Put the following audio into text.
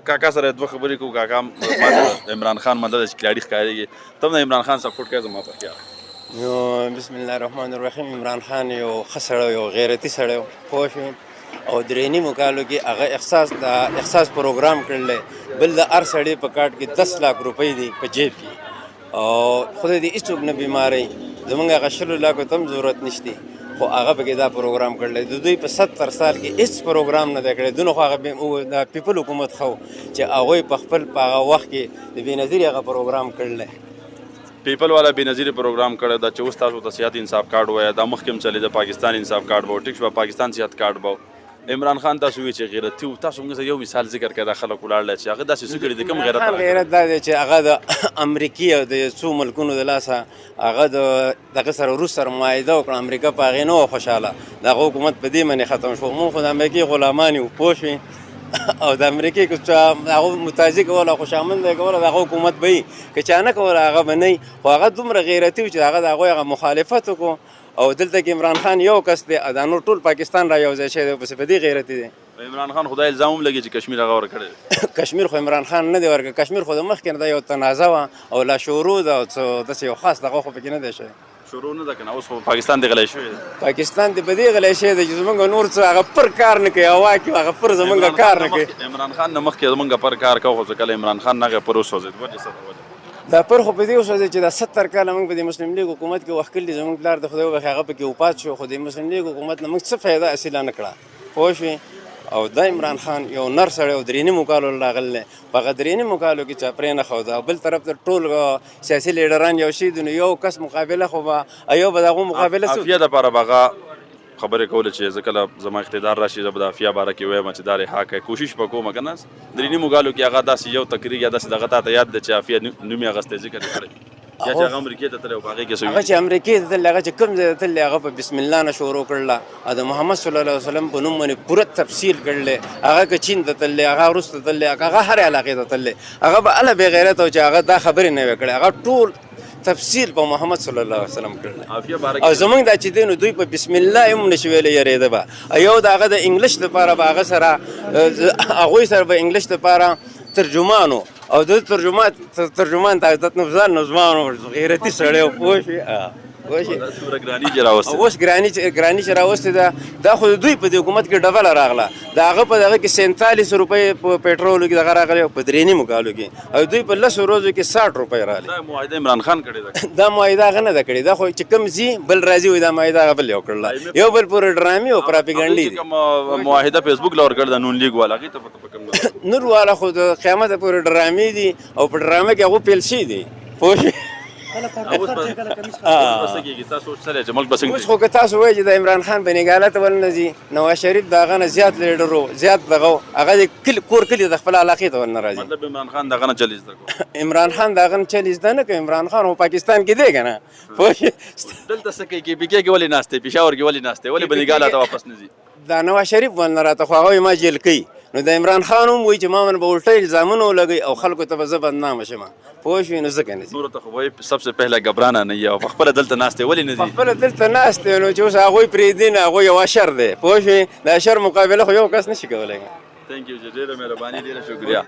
کاکا سره دوه خبرې کوو. کاکا ما عمران خان مدد چې کلاړي ښکارېږي ته هم د عمران خان سپورټ کوې زما په خیال. نو بسم الله الرحمن الرحیم. عمران خان یو ښه سړی یو غیرتي سړی پوه شوې او درې نیمو کالو کې هغه احساس پروګرام کړلی بل د هر سړي په کارټ کې 10 लाख روپۍ دي په جیب کې او خدای دې هېڅوک نه بیمارئ زمونږ هغه 20 लाख ته هم ضرورت نشته خو هغه پکې دا پروګرام کړلی د دوی په 70 سال کې هېڅ پروګرام نه دی کړی دونه خو هغه د پیپل حکومت خو چې هغوی په خپل په هغه وخت کې د بېنظیرې هغه پروګرام کړلی پیپل والا بېنظیرې پروګرام کړی دا چې اوس تاسو ته صحت انصاف کارډ وایه دا مخکې هم چلېده پاکستان انصاف کارډ به ټیک شوه پاکستان صحت کارډ به عمران خان تاسو وی چې غیرتي و تاسو موږ یو مثال ذکر کړی دا خلک ولاړل چې هغه داسې څه کړي دي کوم غیرت دا دی چې هغه د امریکې او د څو ملکونو د لاسه هغه دغه سره روس سره معاهده وکړه امریکا په هغې نه وه خوشحاله د هغه حکومت په دې باندې ختم شو موږ خو د امریکې غلامان یو پوه شوې او د امریکې که چا هغه متازي کوله خوشامنده یې کوله د هغه حکومت به وي که چا نه کوله هغه به نه خو هغه دومره غیرتي و چې هغه د هغوی هغه مخالفت وکړو او دلته کې عمران خان یو کس دی دا نور ټول پاکستان را یو ځای شوی دی پسې په دې غیرتي دی عمران خان خدای الزام هم لګي چې کشمیر هغه ورکړی کشمیر خو عمران خان نه دی ورکړی کشمیر خو د مخکې نه دا یو تنازع وه او لا شروع ده او داسې یو خاص دغه خو پکې نه دی شوی شروع نه ده که نه اوس خو پاکستان دی غلی شوی دی پاکستان دی په دې غلی شوی دی چې زمونږ نور څه هغه پر کار نه کوي هوا کې هغه پر زمونږ کار نه کوي عمران خان نه مخکې زمونږ پر کار کوو خو کله عمران خان نه هغه پر وسوځېد وجه څه ده دا پر خو په دې وسوځېد چې دا 70 کاله موږ په دې مسلم لیګ حکومت کې وخت کړي زموږ پلار د خدای وبخښي هغه پکې وفات شو خو د مسلم لیګ حکومت نه موږ څه فایده حاصله نه کړه پوه شوې او دا عمران خان یو نر سړی او درې نیمو کالو راغلی په هغه درې نیمو کالو کې چا پرې نه ښوده او بل طرف ته ټول سیاسي لیډران یو شي دي نو یو کس مقابله خو به یو به د هغو مقابله عافیه دپاره به هغه خبرې کوله چې زه کله زما اقتدار راشي زه به د عافیه باره کې وایم چې دا رها کوي کوشش به کوم که نه درې نیمو کالو کې هغه داسې یو تقریر یا داسې دغه تا ته یاد ده چې عافیه نوم یې اخیستی ذکر یې کړی یا چې هغه امریکې ته تللی او په هغې کې هغه چې امریکې ته تللی هغه چې کوم ځای ته تللی هغه په بسم الله نه شروع کړله او د محمد صلی الله علیه وسلم په نوم باندې پوره تفصیل کړلی هغه که چین ته تللی هغه روس ته تللی هغه هرې علاقې ته تللی هغه به هله بې غیرته و چې هغه دا خبرې نه وې کړې هغه ټول تفصیل په محمد صلی الله علیه وسلم کړل او زمونږ دا چې دی نو دوی په بسم الله هم نشي ویلی یارېده به یو د هغه د انګلیش دپاره به هغه سره هغوی سره به انګلیش دپاره ترجمانو او د ترجمان ته عزت نفزان نظمان غیرتي سړی و پوه شوې اوس ګراني چې راوستې ده دا خو د دوی په دې حکومت کې ډبله راغله د هغه په دغه کې 47 روپۍ په پېټرولو کې دغه راغلی او په درې نیمو کالو کې او دوی په 10 ورځو کې 60 روپۍ راغلي دا معاهده عمران خان کړې ده دا معاهده هغه نه ده کړې دا خو چې کوم ځي بل راځي وایي دا معاهده هغه بل یو کړله یو بل پورې ډرامې او پراپیګنډې دي معاهده فیسبوک له ورکړ د نون لیګ والا هغې ته پته په کوم ده نور والا خو د قیامته پورې ډرامې دي او په ډرامه کې هغو پیل شوي دي پوه شوې اوس خو که تاسو وایئ چې د عمران خان په نګاله ته ولنه ځي نواز شریف د هغه نه زیات لیډر و زیات دغه و هغه د کور کلي د خپل علاقې ته ولنه راځي مطلب عمران خان د هغه نه چل زده کړو عمران خان د هغه نه چل زده نه کوي عمران خان خو پاکستان کې دی که نه پوه شوې دلته څه کوي کې پي کې ولې ناست دی پېښور کې ولې ناست دی ولې به نګاله ته واپس نه ځي دا نواز شریف ولنه راته خو هغه ما جیل کوي نو د عمران خان هم وایي چې ما من به الټه الزامونه ولګوي او خلکو ته به زه بدنامه شم پوه شوې نو ځکه نه ځي نورو ته خو وایي سبسې پهله ګبرانه نه یي او په خپله دلته ناست دی ولې نه ځي په خپله دلته ناست دی نو چې اوس هغوی پرېږدي نه هغوی یو اشر دی پوه شوې د اشر مقابله خو یو کس نشي کولی تھینک یو ډېره مهرباني ډېره شکریه